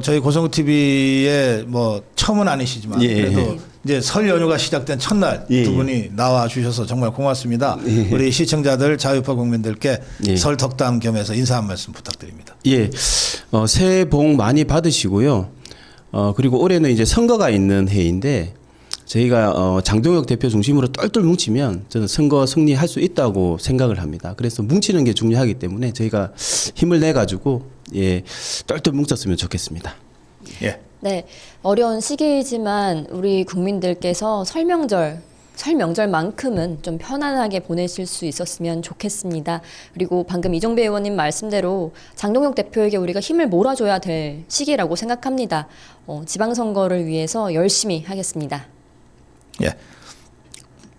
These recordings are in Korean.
저희 고성구 TV의 뭐 처음은 아니시지만 예. 그래도 이제 설 연휴가 시작된 첫날 예. 두 분이 나와 주셔서 정말 고맙습니다. 예. 우리 시청자들 자유파 국민들께 예. 설 덕담 겸해서 인사 한 말씀 부탁드립니다. 예, 새해 복 많이 받으시고요. 그리고 올해는 이제 선거가 있는 해인데 저희가 장동혁 대표 중심으로 똘똘 뭉치면 저는 선거 승리할 수 있다고 생각을 합니다. 그래서 뭉치는 게 중요하기 때문에 저희가 힘을 내 가지고 똘똘 뭉쳤으면 좋겠습니다. 예. 네, 어려운 시기이지만 우리 국민들께서 설 명절만큼은 좀 편안하게 보내실 수 있었으면 좋겠습니다. 그리고 방금 이종배 의원님 말씀대로 장동혁 대표에게 우리가 힘을 몰아줘야 될 시기라고 생각합니다. 지방선거를 위해서 열심히 하겠습니다. 예.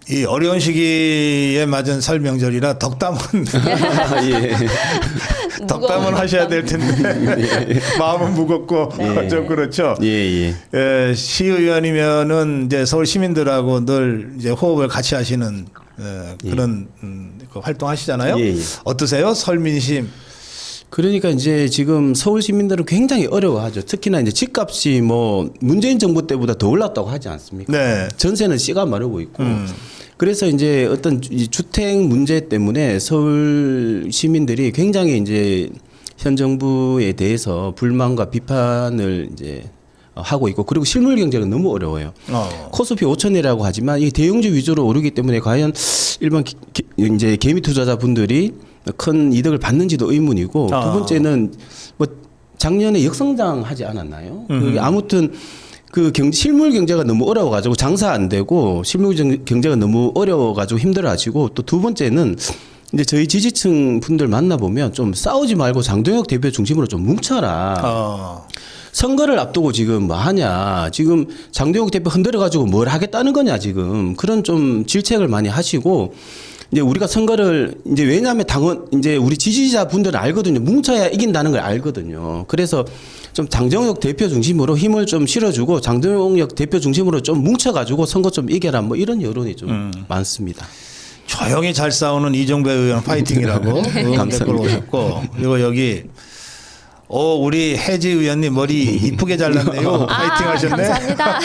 이 어려운 시기에 맞은 설 명절이라 덕담은 덕담은 하셔야 될 텐데 마음은 무겁고 좀 그렇죠. 시의원이면은 이제 서울 시민들하고 늘 이제 호흡을 같이 하시는 그런 그 활동하시잖아요. 어떠세요, 설 민심? 그러니까 이제 지금 서울 시민들은 굉장히 어려워하죠. 특히나 이제 집값이 뭐 문재인 정부 때보다 더 올랐다고 하지 않습니까? 네. 전세는 씨가 마르고 있고. 그래서 이제 어떤 주택 문제 때문에 서울 시민들이 굉장히 이제 현 정부에 대해서 불만과 비판을 이제 하고 있고, 그리고 실물 경제가 너무 어려워요. 코스피 5천이라고 하지만 이 대형주 위주로 오르기 때문에 과연 일반 이제 개미 투자자분들이 큰 이득을 받는지도 의문이고, 두 번째는 뭐 작년에 역성장하지 않았나요? 그게 아무튼 그 실물 경제가 너무 어려워가지고 장사 안 되고 실물 경제가 너무 어려워가지고 힘들어하시고, 또 두 번째는 이제 저희 지지층 분들 만나보면 좀 싸우지 말고 장동혁 대표 중심으로 좀 뭉쳐라. 선거를 앞두고 지금 뭐 하냐, 지금 장동혁 대표 흔들어가지고 뭘 하겠다는 거냐, 지금 그런 좀 질책을 많이 하시고, 이제 우리가 선거를 이제 왜냐하면 당원 이제 우리 지지자 분들은 알거든요. 뭉쳐야 이긴다는 걸 알거든요. 그래서 좀 장동혁 대표 중심으로 힘을 좀 실어주고 장동혁 대표 중심으로 좀 뭉쳐가지고 선거 좀 이겨라, 뭐 이런 여론이 좀 많습니다. 조용히 잘 싸우는 이종배 의원 파이팅이라고 댓글 오셨고, 그리고 여기 우리 혜지 의원님 머리 이쁘게 잘랐네요. 파이팅 하셨네. 감사합니다.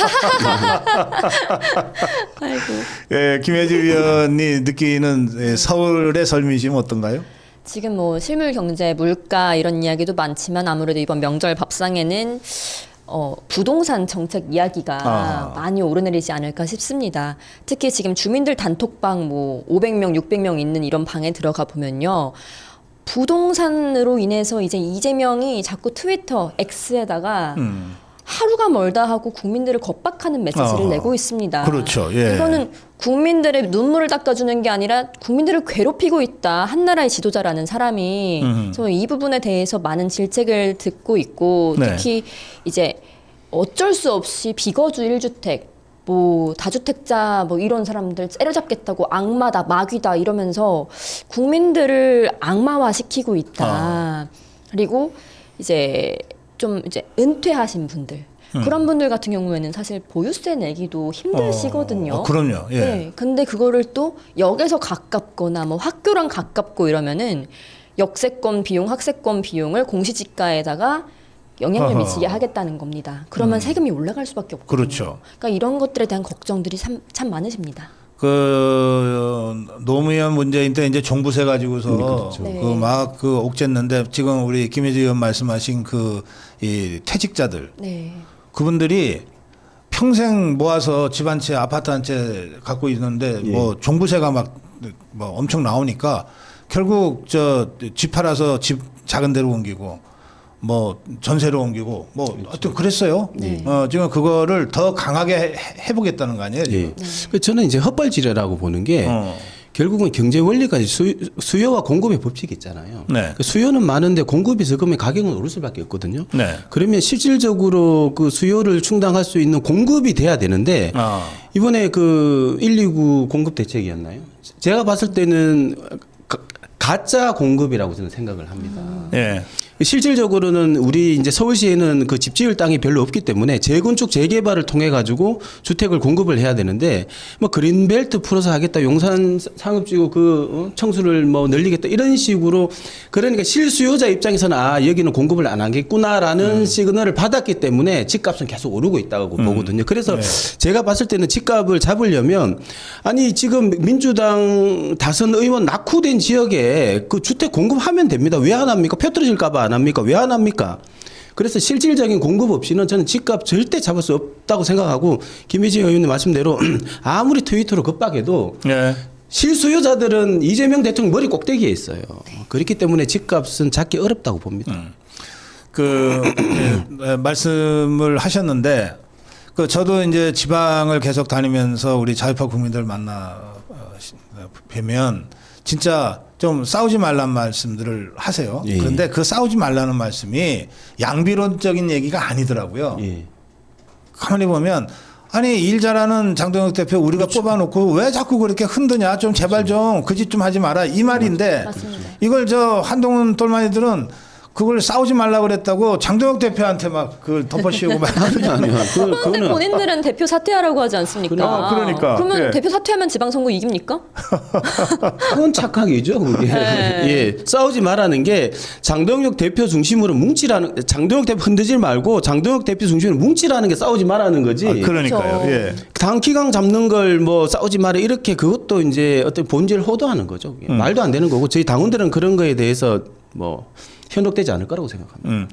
아이고. 예, 김혜지 의원이 느끼는 서울의 설 민심 어떤가요? 지금 뭐 실물 경제, 물가 이런 이야기도 많지만 아무래도 이번 명절 밥상에는 부동산 정책 이야기가 많이 오르내리지 않을까 싶습니다. 특히 지금 주민들 단톡방 뭐 500명, 600명 있는 이런 방에 들어가 보면요. 부동산으로 인해서 이제 이재명이 자꾸 트위터 X에다가 하루가 멀다 하고 국민들을 겁박하는 메시지를 내고 있습니다. 그렇죠. 예. 이거는 국민들의 눈물을 닦아주는 게 아니라 국민들을 괴롭히고 있다. 한나라의 지도자라는 사람이. 그래서 이 부분에 대해서 많은 질책을 듣고 있고, 특히 이제 어쩔 수 없이 비거주 1주택, 뭐 다주택자 뭐 이런 사람들 때려잡겠다고 악마다, 마귀다 이러면서 국민들을 악마화 시키고 있다. 그리고 이제 좀 이제 은퇴하신 분들, 그런 분들 같은 경우에는 사실 보유세 내기도 힘드시거든요. 그럼요. 예. 네. 근데 그거를 또 역에서 가깝거나 뭐 학교랑 가깝고 이러면은 역세권 비용, 학세권 비용을 공시지가에다가 영향을 미치게 하겠다는 겁니다. 그러면 세금이 올라갈 수밖에 없거든요. 그렇죠. 그러니까 이런 것들에 대한 걱정들이 참 많으십니다. 노무현 문재인 때 이제 종부세 가지고서 그렇죠. 네. 막 옥죄는데, 지금 우리 김혜지 의원 말씀하신 이 퇴직자들, 네. 그분들이 평생 모아서 집 한 채, 아파트 한 채 갖고 있는데 뭐 종부세가 막 뭐 엄청 나오니까 결국 집 팔아서 집 작은 데로 옮기고 뭐 전세로 옮기고 뭐 하여튼 그랬어요. 지금 그거를 더 강하게 해보겠다는 거 아니에요? 지금? 저는 이제 헛발질이라고 보는 게 결국은 경제 원리가 수요와 공급의 법칙이 있잖아요. 그 수요는 많은데 공급이 적으면 가격은 오를 수밖에 없거든요. 그러면 실질적으로 그 수요를 충당할 수 있는 공급이 돼야 되는데, 이번에 그 129 공급 대책이었나요? 제가 봤을 때는 가짜 공급이라고 저는 생각을 합니다. 실질적으로는 우리 이제 서울시에는 그 집 지을 땅이 별로 없기 때문에 재건축 재개발을 통해 가지고 주택을 공급을 해야 되는데 뭐 그린벨트 풀어서 하겠다, 용산 상업지구 청수를 뭐 늘리겠다 이런 식으로, 그러니까 실수요자 입장에서는 아 여기는 공급을 안 하겠구나라는 시그널을 받았기 때문에 집값은 계속 오르고 있다고 보거든요. 그래서 제가 봤을 때는 집값을 잡으려면 아니 지금 민주당 다선 의원 낙후된 지역에 그 주택 공급하면 됩니다. 왜 안 합니까? 표 떨어질까 봐 안 합니까? 왜 안 합니까? 그래서 실질적인 공급 없이는 저는 집값 절대 잡을 수 없다고 생각하고, 김혜진 의원님 말씀대로 아무리 트위터로 급박해도 예. 실수요자들은 이재명 대통령 머리 꼭대기에 있어요. 그렇기 때문에 집값은 잡기 어렵다고 봅니다. 말씀을 하셨는데 저도 이제 지방을 계속 다니면서 우리 자유파 국민들 만나 뵈면 진짜 좀 싸우지 말란 말씀들을 하세요. 예. 그런데 그 싸우지 말라는 말씀이 양비론적인 얘기가 아니더라고요. 예. 가만히 보면 아니 일 잘하는 장동혁 대표 우리가 뽑아놓고 왜 자꾸 그렇게 흔드냐, 좀 제발 좀 그 짓 좀 하지 마라 이 말인데, 맞습니다. 이걸 한동훈 똘마니들은 그걸 싸우지 말라고 그랬다고 장동혁 대표한테 막 그걸 덮어씌우고 막 아니요. 그런데 본인들은 대표 사퇴하라고 하지 않습니까? 그러니까. 그러면 예. 대표 사퇴하면 지방선거 이깁니까? 그건 착각이죠, 그게. 네. 예. 싸우지 말라는 게 장동혁 대표 중심으로 뭉치라는, 장동혁 대표 흔들지 말고 장동혁 대표 중심으로 뭉치라는 게 싸우지 말라는 거지. 그러니까요. 그렇죠. 예. 단기강 잡는 걸 뭐 싸우지 마라 이렇게, 그것도 이제 어떤 본질을 호도하는 거죠. 말도 안 되는 거고, 저희 당원들은 그런 거에 대해서 뭐 현혹되지 않을 거라고 생각합니다.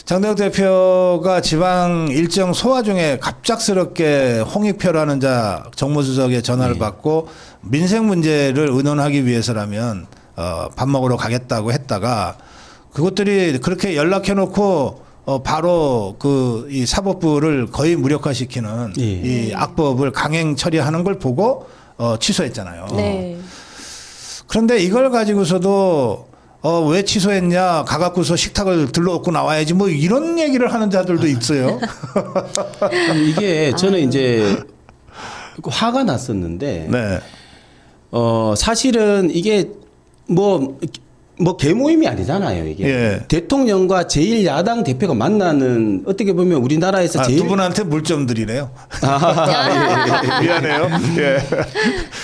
장동혁 대표가 지방 일정 소화 중에 갑작스럽게 홍익표라는 자 정무수석의 전화를 받고 민생 문제를 의논하기 위해서라면 밥 먹으러 가겠다고 했다가, 그것들이 그렇게 연락해놓고 바로 이 사법부를 거의 무력화시키는 이 악법을 강행 처리하는 걸 보고 취소했잖아요. 네. 그런데 이걸 가지고서도 왜 취소했냐, 가갖고서 식탁을 들러엎고 나와야지 뭐 이런 얘기를 하는 자들도 있어요. 이게 저는 이제 화가 났었는데, 네. 사실은 이게 뭐 개모임이 아니잖아요, 이게. 예. 대통령과 제1야당 대표가 만나는, 어떻게 보면 우리나라에서 제일. 두 분한테 물점들이네요. 미안해요. 예.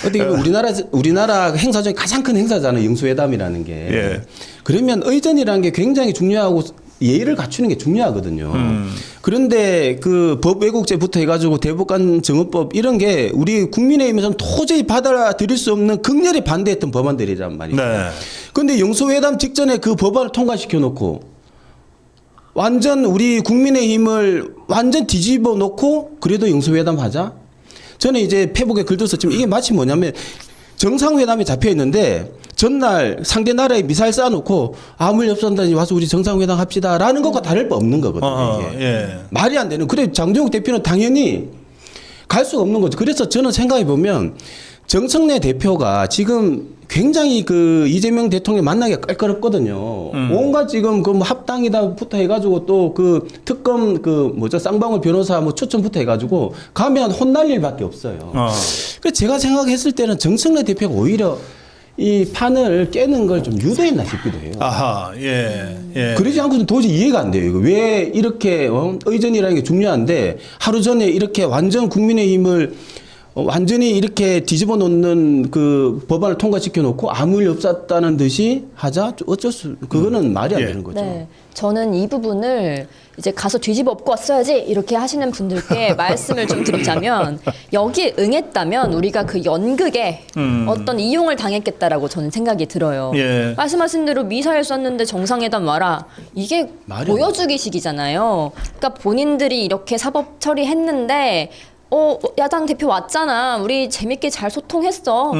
어떻게 보면 우리나라 행사 중에 가장 큰 행사잖아요, 영수회담이라는 게. 예. 그러면 의전이라는 게 굉장히 중요하고 예의를 갖추는 게 중요하거든요. 그런데 그 법 왜곡죄부터 해가지고 대법관 정원법 이런 게 우리 국민의힘에서는 도저히 받아들일 수 없는 극렬히 반대했던 법안들이란 말이죠. 네. 그런데 영수회담 직전에 그 법안을 통과시켜 놓고 완전 우리 국민의힘을 완전 뒤집어 놓고 그래도 영수회담 하자. 저는 이제 페북에 글도 썼지만 이게 마치 뭐냐면 정상회담이 잡혀 있는데 전날 상대 나라에 미사일 쏴놓고 아물엽선단이 와서 우리 정상회담 합시다라는 것과 다를 바 없는 거거든요. 이게. 예. 말이 안 되는. 그래 장동혁 대표는 당연히 갈 수가 없는 거죠. 그래서 저는 생각해 보면 정청래 대표가 지금 굉장히 그 이재명 대통령 만나기가 깔깔없거든요. 온갖 지금 그 뭐 합당이다부터 해가지고 또 그 특검 쌍방울 변호사 뭐 초청부터 해가지고 가면 혼날 일밖에 없어요. 그래서 제가 생각했을 때는 정청래 대표가 오히려 이 판을 깨는 걸 좀 유도했나 싶기도 해요. 아하, 예, 예. 그러지 않고는 도저히 이해가 안 돼요. 이거 왜 이렇게 의전이라는 게 중요한데 하루 전에 이렇게 완전 국민의힘을 완전히 이렇게 뒤집어 놓는 그 법안을 통과시켜 놓고 아무 일 없었다는 듯이 하자? 그거는 말이 안 예. 되는 거죠. 네. 저는 이 부분을 이제 가서 뒤집어 엎고 왔어야지 이렇게 하시는 분들께 말씀을 좀 드리자면, 여기에 응했다면 우리가 그 연극에 어떤 이용을 당했겠다라고 저는 생각이 들어요. 예. 말씀하신 대로 미사일 쐈는데 정상회담 와라. 이게 말이 안 보여주기식이잖아요. 그러니까 본인들이 이렇게 사법 처리했는데 야당 대표 왔잖아. 우리 재밌게 잘 소통했어.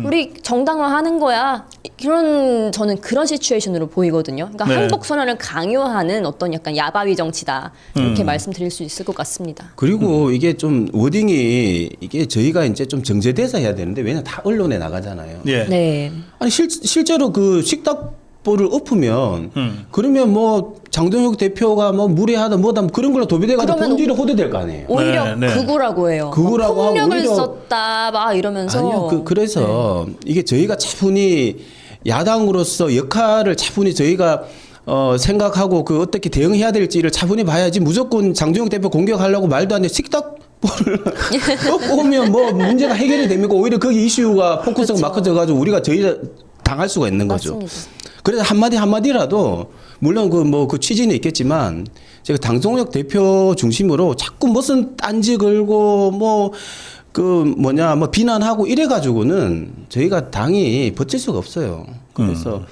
우리 정당화하는 거야. 저는 그런 시츄에이션으로 보이거든요. 그러니까 네. 한복 선언을 강요하는 어떤 약간 야바위 정치다. 이렇게 말씀드릴 수 있을 것 같습니다. 그리고 이게 좀 워딩이 이게 저희가 이제 좀 정제돼서 해야 되는데 왜냐 다 언론에 나가잖아요. 예. 네. 아니 실제로 그 식탁보를 엎으면 그러면 뭐 장동혁 대표가 뭐 무례하다 뭐다 그런 걸로 도배돼가지고 그러면 본질이 호도될 거 아니에요. 오히려 네, 네. 극우라고 해요. 극우라고 하고 폭력을 오히려- 썼다 막 이러면서. 아니요. 그래서 이게 저희가 차분히 야당으로서 역할을 차분히 저희가 생각하고 그 어떻게 대응해야 될지를 차분히 봐야지 무조건 장동혁 대표 공격하려고 말도 안 돼 식탁볼을 오면 뭐 문제가 해결이 됩니까? 오히려 그 이슈가 포커스가 그렇죠. 막혀져가지고 우리가 저희 당할 수가 있는 거죠. 맞습니다. 그래서 한마디라도 물론 그 취지는 있겠지만 제가 장동혁 대표 중심으로 자꾸 무슨 딴지 걸고 뭐 비난하고 이래가지고는 저희가 당이 버틸 수가 없어요. 그래서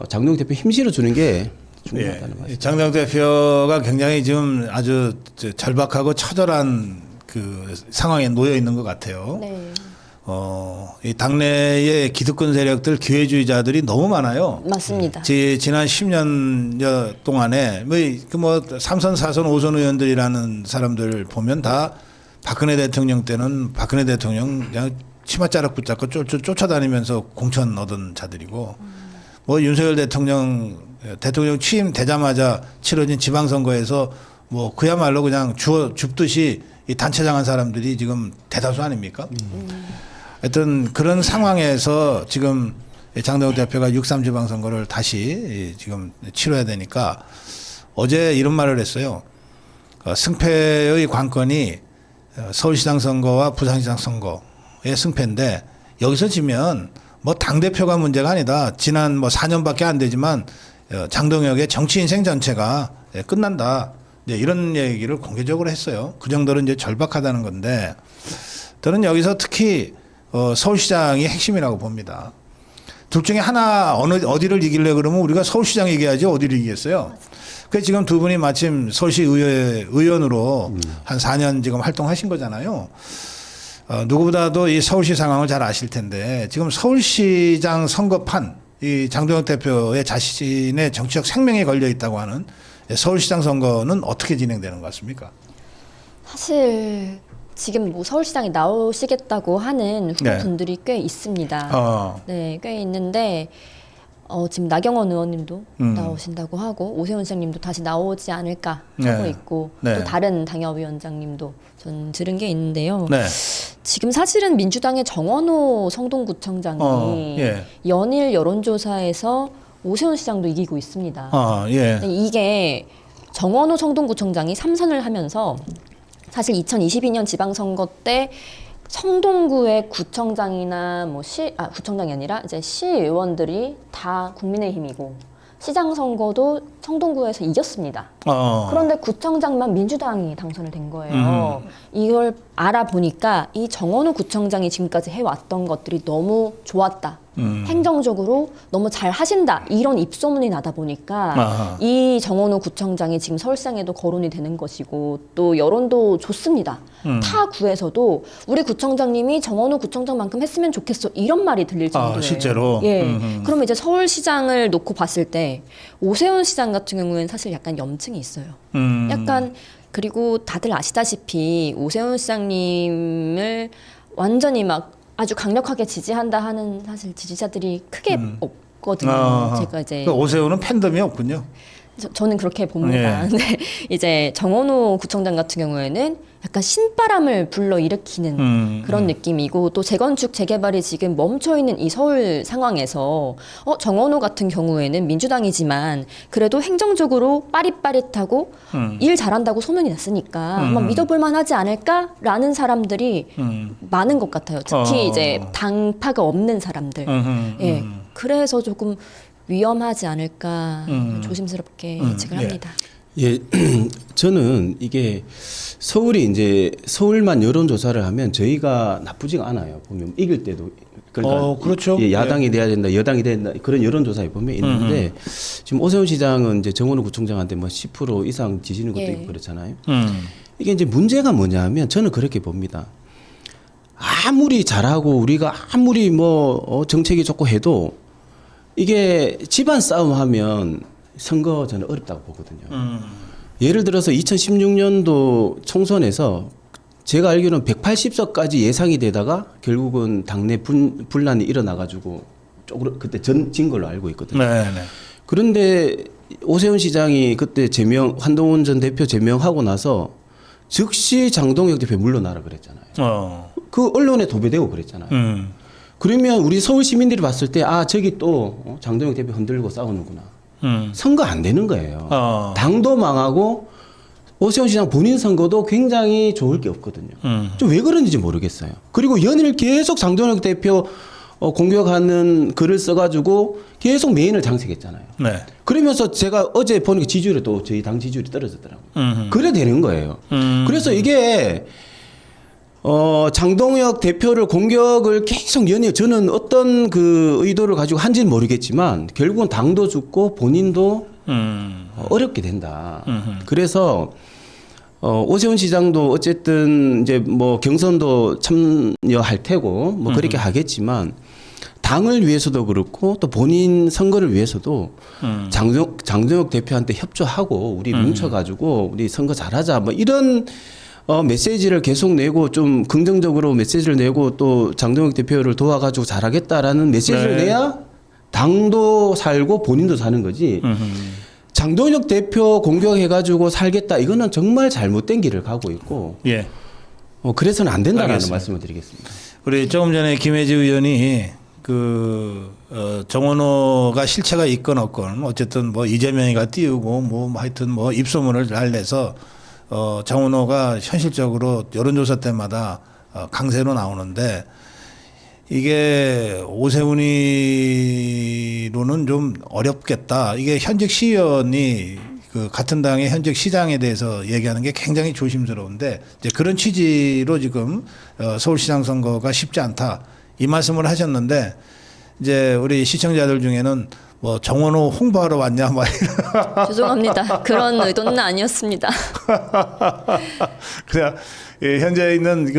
장동혁 대표 힘 실어주는 게 중요하다는 말씀. 장동혁 대표가 굉장히 지금 아주 절박하고 처절한 그 상황에 놓여 있는 것 같아요. 네. 이 당내의 기득권 세력들 기회주의자들이 너무 많아요. 맞습니다. 지난 10년 동안에 뭐 3선, 4선, 5선 의원들이라는 사람들 보면 다 박근혜 대통령 때는 박근혜 대통령 그냥 치맛자락 붙잡고 쫓아다니면서 공천 얻은 자들이고 뭐 윤석열 대통령 취임되자마자 치러진 지방선거에서 뭐 그야말로 그냥 줍듯이 이 단체장한 사람들이 지금 대다수 아닙니까? 하여튼 그런 상황에서 지금 장동혁 대표가 6.3 지방선거를 다시 지금 치러야 되니까 어제 이런 말을 했어요. 승패의 관건이 서울시장 선거와 부산시장 선거의 승패인데 여기서 지면 뭐 당대표가 문제가 아니다. 지난 뭐 4년밖에 안 되지만 장동혁의 정치 인생 전체가 끝난다. 이런 얘기를 공개적으로 했어요. 그 정도로 이제 절박하다는 건데 저는 여기서 특히 서울시장이 핵심이라고 봅니다. 둘 중에 하나 어디를 이길래 그러면 우리가 서울시장 얘기하지 어디를 이기겠어요. 그래서 지금 두 분이 마침 서울시 의원으로 한 4년 지금 활동하신 거잖아요. 누구보다도 이 서울시 상황을 잘 아실 텐데 지금 서울시장 선거판 이 장동혁 대표의 자신의 정치적 생명이 걸려 있다고 하는 서울시장 선거는 어떻게 진행되는 것 같습니까? 사실 지금 뭐 서울시장에 나오시겠다고 하는 후보분들이 꽤 있습니다. 네, 꽤 있는데 지금 나경원 의원님도 나오신다고 하고 오세훈 시장님도 다시 나오지 않을까 하고 있고 또 다른 당협위원장님도 전 들은 게 있는데요. 지금 사실은 민주당의 정원호 성동구청장이 연일 여론조사에서 오세훈 시장도 이기고 있습니다. 이게 정원호 성동구청장이 3선을 하면서 사실 2022년 지방선거 때 성동구의 구청장이나 구청장이 아니라 이제 시의원들이 다 국민의힘이고 시장 선거도 성동구에서 이겼습니다. 그런데 구청장만 민주당이 당선이 된 거예요. 이걸 알아보니까 이 정원우 구청장이 지금까지 해왔던 것들이 너무 좋았다. 행정적으로 너무 잘 하신다. 이런 입소문이 나다 보니까 이 정원우 구청장이 지금 서울시장에도 거론이 되는 것이고 또 여론도 좋습니다. 타 구에서도 우리 구청장님이 정원우 구청장만큼 했으면 좋겠어. 이런 말이 들릴 정도예요. 실제로? 그러면 이제 서울시장을 놓고 봤을 때 오세훈 시장 같은 경우에는 사실 약간 염증이 있어요. 약간 그리고 다들 아시다시피 오세훈 시장님을 완전히 막 아주 강력하게 지지한다 하는 사실 지지자들이 크게 없거든요. 제가 이제 오세훈은 팬덤이 없군요. 저는 그렇게 봅니다. 근데 이제 정원호 구청장 같은 경우에는 약간 신바람을 불러일으키는 그런 느낌이고 또 재건축 재개발이 지금 멈춰있는 이 서울 상황에서 정원호 같은 경우에는 민주당이지만 그래도 행정적으로 빠릿빠릿하고 일 잘한다고 소문이 났으니까 한번 믿어볼 만하지 않을까라는 사람들이 많은 것 같아요. 특히 이제 당파가 없는 사람들. 그래서 조금 위험하지 않을까 조심스럽게 예측을 합니다. 예, 저는 이게 서울만 여론조사를 하면 저희가 나쁘지가 않아요. 보면 이길 때도 그러니까 그렇죠. 야당이 돼야 된다, 여당이 돼야 된다 그런 여론조사에 보면 있는데 지금 오세훈 시장은 이제 정원호 구청장한테 뭐 10% 이상 지지는 것도 있고 그렇잖아요. 이게 이제 문제가 뭐냐면 저는 그렇게 봅니다. 아무리 잘하고 우리가 아무리 정책이 좋고 해도 이게 집안 싸움하면 선거 저는 어렵다고 보거든요. 예를 들어서 2016년도 총선에서 제가 알기로는 180석까지 예상이 되다가 결국은 당내 분란이 일어나가지고 쪽으로 그때 진 걸로 알고 있거든요. 그런데 오세훈 시장이 그때 한동훈 전 대표 제명하고 나서 즉시 장동혁 대표 물러나라 그랬잖아요. 그 언론에 도배되고 그랬잖아요. 그러면 우리 서울 시민들이 봤을 때 저기 또 장동혁 대표 흔들고 싸우는구나. 선거 안 되는 거예요. 당도 망하고 오세훈 시장 본인 선거도 굉장히 좋을 게 없거든요. 좀 왜 그런지 모르겠어요. 그리고 연일 계속 장동혁 대표 공격하는 글을 써가지고 계속 메인을 장식했잖아요. 네. 그러면서 제가 어제 보니까 지지율이 또 저희 당 지지율이 떨어졌더라고요. 그래 되는 거예요. 그래서 이게 장동혁 대표를 공격을 계속 연이어 저는 어떤 그 의도를 가지고 한지는 모르겠지만 결국은 당도 죽고 본인도 어렵게 된다. 그래서 오세훈 시장도 어쨌든 이제 뭐 경선도 참여할 테고 뭐 그렇게 하겠지만 당을 위해서도 그렇고 또 본인 선거를 위해서도 장동혁 대표한테 협조하고 우리 뭉쳐가지고 우리 선거 잘하자 뭐 이런 메시지를 계속 내고 좀 긍정적으로 메시지를 내고 또 장동혁 대표를 도와가지고 잘하겠다라는 메시지를 내야 당도 살고 본인도 사는 거지. 장동혁 대표 공격해가지고 살겠다 이거는 정말 잘못된 길을 가고 있고 예. 그래서는 안 된다는 알겠습니다. 말씀을 드리겠습니다. 우리 조금 전에 김혜지 의원이 정원호가 실체가 있건 없건 어쨌든 뭐 이재명이가 띄우고 뭐 하여튼 뭐 입소문을 잘 내서 정원호가 현실적으로 여론조사 때마다 강세로 나오는데 이게 오세훈이로는 좀 어렵겠다. 이게 현직 시의원이 그 같은 당의 현직 시장에 대해서 얘기하는 게 굉장히 조심스러운데 이제 그런 취지로 지금 서울시장 선거가 쉽지 않다 이 말씀을 하셨는데 이제 우리 시청자들 중에는 뭐 정원호 홍보하러 왔냐 막 이런 죄송합니다. 그런 의도는 아니었습니다. 그냥 현재 있는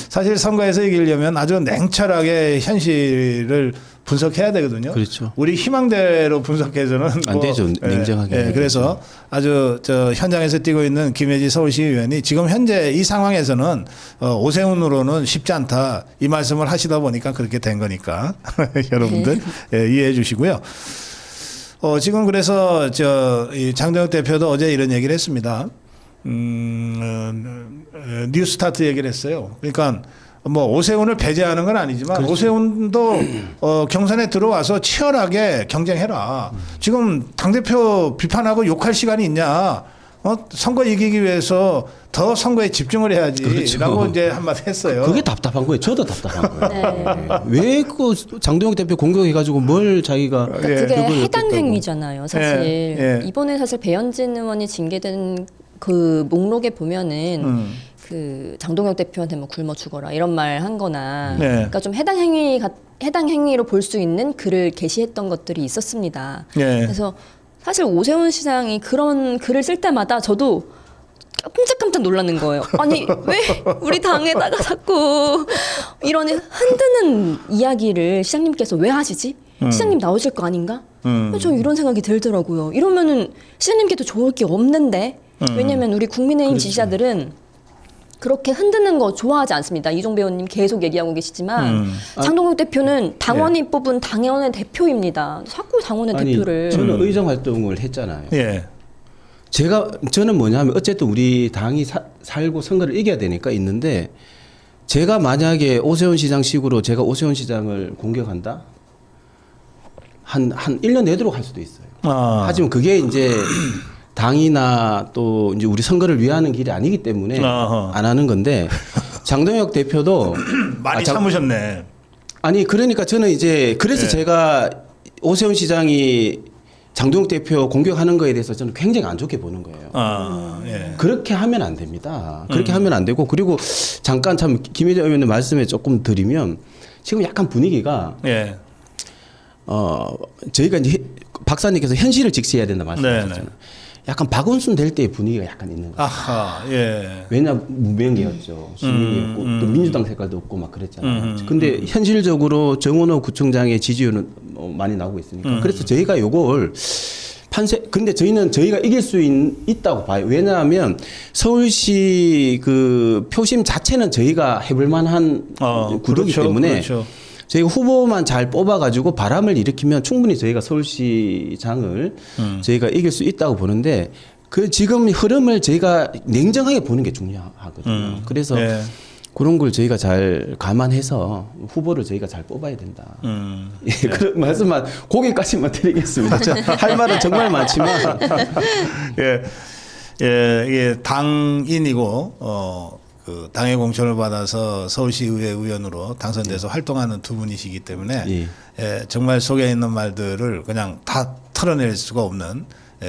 사실 선거에서 이기려면 아주 냉철하게 현실을 분석해야 되거든요. 그렇죠. 우리 희망대로 분석해서는 안 되죠. 냉정하게. 그래서 아주 현장에서 뛰고 있는 김혜지 서울시 의원이 지금 현재 이 상황에서는 오세훈으로는 쉽지 않다 이 말씀을 하시다 보니까 그렇게 된 거니까 여러분들 이해해 주시고요. 지금 그래서 이 장동혁 대표도 어제 이런 얘기를 했습니다. 뉴스타트 얘기를 했어요. 그러니까 뭐 오세훈을 배제하는 건 아니지만 그렇죠. 오세훈도 경선에 들어와서 치열하게 경쟁해라. 지금 당대표 비판하고 욕할 시간이 있냐. 선거 이기기 위해서 더 선거에 집중을 해야지. 그렇죠. 라고 이제 한마디 했어요. 그게 답답한 거예요. 저도 답답한 거예요. 네. 왜 그 장동혁 대표 공격해가지고 뭘 자기가. 그러니까 그게 그걸 해당 어쨌다고. 행위잖아요. 사실. 이번에 사실 배현진 의원이 징계된 그 목록에 보면은 그 장동혁 대표한테 뭐 굶어 죽어라 이런 말 한 거나 그러니까 좀 해당 행위로 볼 수 있는 글을 게시했던 것들이 있었습니다. 그래서 사실 오세훈 시장이 그런 글을 쓸 때마다 저도 깜짝깜짝 놀라는 거예요. 아니 왜 우리 당에다가 자꾸 이런 흔드는 이야기를 시장님께서 왜 하시지? 시장님 나오실 거 아닌가? 저 이런 생각이 들더라고요. 이러면은 시장님께도 좋을 게 없는데 왜냐하면 우리 국민의힘 그렇죠. 지지자들은 그렇게 흔드는 거 좋아하지 않습니다. 이종배 의원님 계속 얘기하고 계시지만 장동혁 대표는 당원이 뽑은 당원의 대표입니다. 자꾸 당원의 대표를. 저는 의정 활동을 했잖아요. 예. 저는 뭐냐면 어쨌든 우리 당이 살고 선거를 이겨야 되니까 있는데 제가 만약에 오세훈 시장식으로 제가 오세훈 시장을 공격한다? 한 1년 내도록 할 수도 있어요. 하지만 그게 이제 당이나 또 이제 우리 선거를 위하는 길이 아니기 때문에 안 하는 건데 장동혁 대표도 많이 참으셨네. 아니 그러니까 저는 이제 그래서 제가 오세훈 시장이 장동혁 대표 공격하는 거에 대해서 저는 굉장히 안 좋게 보는 거예요. 그렇게 하면 안 됩니다. 그렇게 하면 안 되고 그리고 잠깐 참 김혜지 의원님 말씀에 조금 드리면 지금 약간 분위기가 저희가 이제 박사님께서 현실을 직시해야 된다 말씀하셨잖아요. 약간 박원순 될 때의 분위기가 약간 있는 거예요. 아하, 예. 왜냐 무명계였죠. 시민이었고 또 민주당 색깔도 없고 막 그랬잖아요. 근데 현실적으로 정원호 구청장의 지지율은 많이 나오고 있으니까. 그래서 저희가 요걸 근데 저희가 이길 수 있다고 봐요. 왜냐하면 서울시 그 표심 자체는 저희가 해볼 만한 구도이기 때문에 그렇죠. 저희가 후보만 잘 뽑아가지고 바람을 일으키면 충분히 저희가 서울시장을 저희가 이길 수 있다고 보는데 그 지금 흐름을 저희가 냉정하게 보는 게 중요하거든요. 그래서 그런 걸 저희가 잘 감안해서 후보를 저희가 잘 뽑아야 된다. 예, 그런 말씀만 거기까지만 드리겠습니다. 할 말은 정말 많지만 예, 이게 당인이고 그 당의 공천을 받아서 서울시의회 의원으로 당선돼서 활동하는 두 분이시기 때문에 예, 정말 속에 있는 말들을 그냥 다 털어낼 수가 없는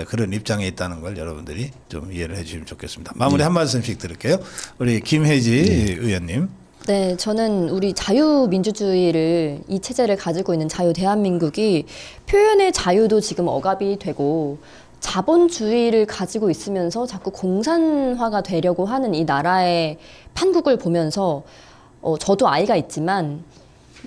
그런 입장에 있다는 걸 여러분들이 좀 이해를 해주시면 좋겠습니다. 마무리 한 말씀씩 드릴게요. 우리 김혜지 의원님. 네, 저는 우리 자유민주주의를 이 체제를 가지고 있는 자유 대한민국이 표현의 자유도 지금 억압이 되고 자본주의를 가지고 있으면서 자꾸 공산화가 되려고 하는 이 나라의 판국을 보면서 저도 아이가 있지만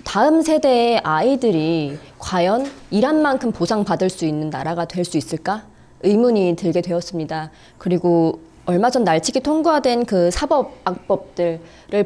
다음 세대의 아이들이 과연 일한 만큼 보상받을 수 있는 나라가 될 수 있을까? 의문이 들게 되었습니다. 그리고 얼마 전 날치기 통과된 그 사법악법들을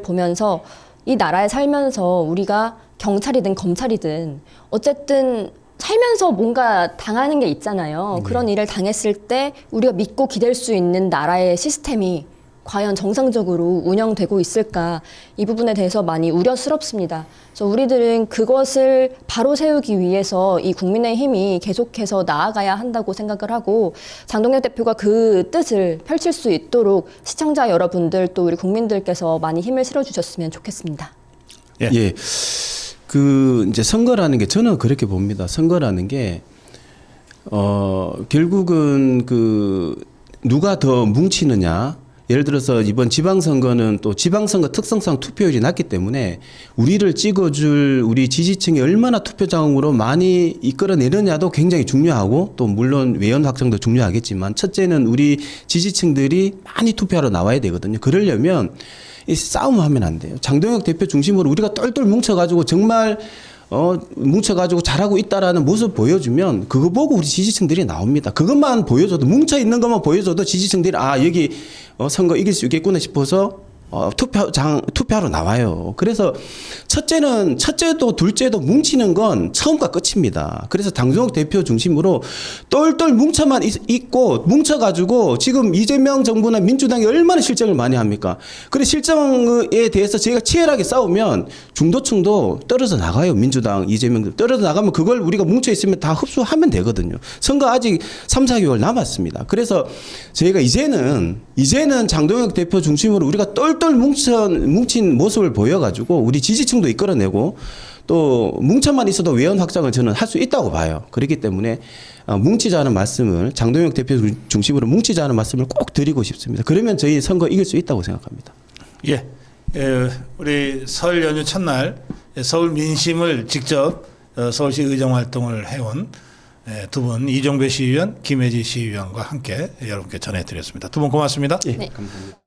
보면서 이 나라에 살면서 우리가 경찰이든 검찰이든 어쨌든 살면서 뭔가 당하는 게 있잖아요. 그런 일을 당했을 때 우리가 믿고 기댈 수 있는 나라의 시스템이 과연 정상적으로 운영되고 있을까? 이 부분에 대해서 많이 우려스럽습니다. 우리들은 그것을 바로 세우기 위해서 이 국민의힘이 계속해서 나아가야 한다고 생각을 하고 장동혁 대표가 그 뜻을 펼칠 수 있도록 시청자 여러분들 또 우리 국민들께서 많이 힘을 실어주셨으면 좋겠습니다. 예. 예. 그 이제 선거라는 게 저는 그렇게 봅니다. 선거라는 게 결국은 그 누가 더 뭉치느냐. 예를 들어서 이번 지방선거는 또 지방선거 특성상 투표율이 낮기 때문에 우리를 찍어줄 우리 지지층이 얼마나 투표장으로 많이 이끌어내느냐도 굉장히 중요하고 또 물론 외연 확장도 중요하겠지만 첫째는 우리 지지층들이 많이 투표하러 나와야 되거든요. 그러려면 이 싸움하면 안 돼요. 장동혁 대표 중심으로 우리가 똘똘 뭉쳐가지고 정말 뭉쳐가지고 잘하고 있다라는 모습 보여주면 그거 보고 우리 지지층들이 나옵니다. 그것만 보여줘도 뭉쳐 있는 것만 보여줘도 지지층들이 여기 선거 이길 수 있겠구나 싶어서 투표하러 나와요. 그래서 첫째도 둘째도 뭉치는 건 처음과 끝입니다. 그래서 장동혁 대표 중심으로 똘똘 뭉쳐만 있고 뭉쳐가지고 지금 이재명 정부나 민주당이 얼마나 실정을 많이 합니까? 그래 실정에 대해서 저희가 치열하게 싸우면 중도층도 떨어져 나가요. 민주당, 이재명 떨어져 나가면 그걸 우리가 뭉쳐 있으면 다 흡수하면 되거든요. 선거 아직 3, 4개월 남았습니다. 그래서 저희가 이제는 장동혁 대표 중심으로 우리가 똘똘 뭉친 모습을 보여가지고 우리 지지층도 이끌어내고 또 뭉쳐만 있어도 외연 확장을 저는 할 수 있다고 봐요. 그렇기 때문에 뭉치자는 말씀을 장동혁 대표 중심으로 뭉치자는 말씀을 꼭 드리고 싶습니다. 그러면 저희 선거 이길 수 있다고 생각합니다. 예, 우리 설 연휴 첫날 서울 민심을 직접 서울시 의정 활동을 해온 두 분 이종배 시의원, 김혜지 시의원과 함께 여러분께 전해드렸습니다. 두 분 고맙습니다. 예, 감사합니다.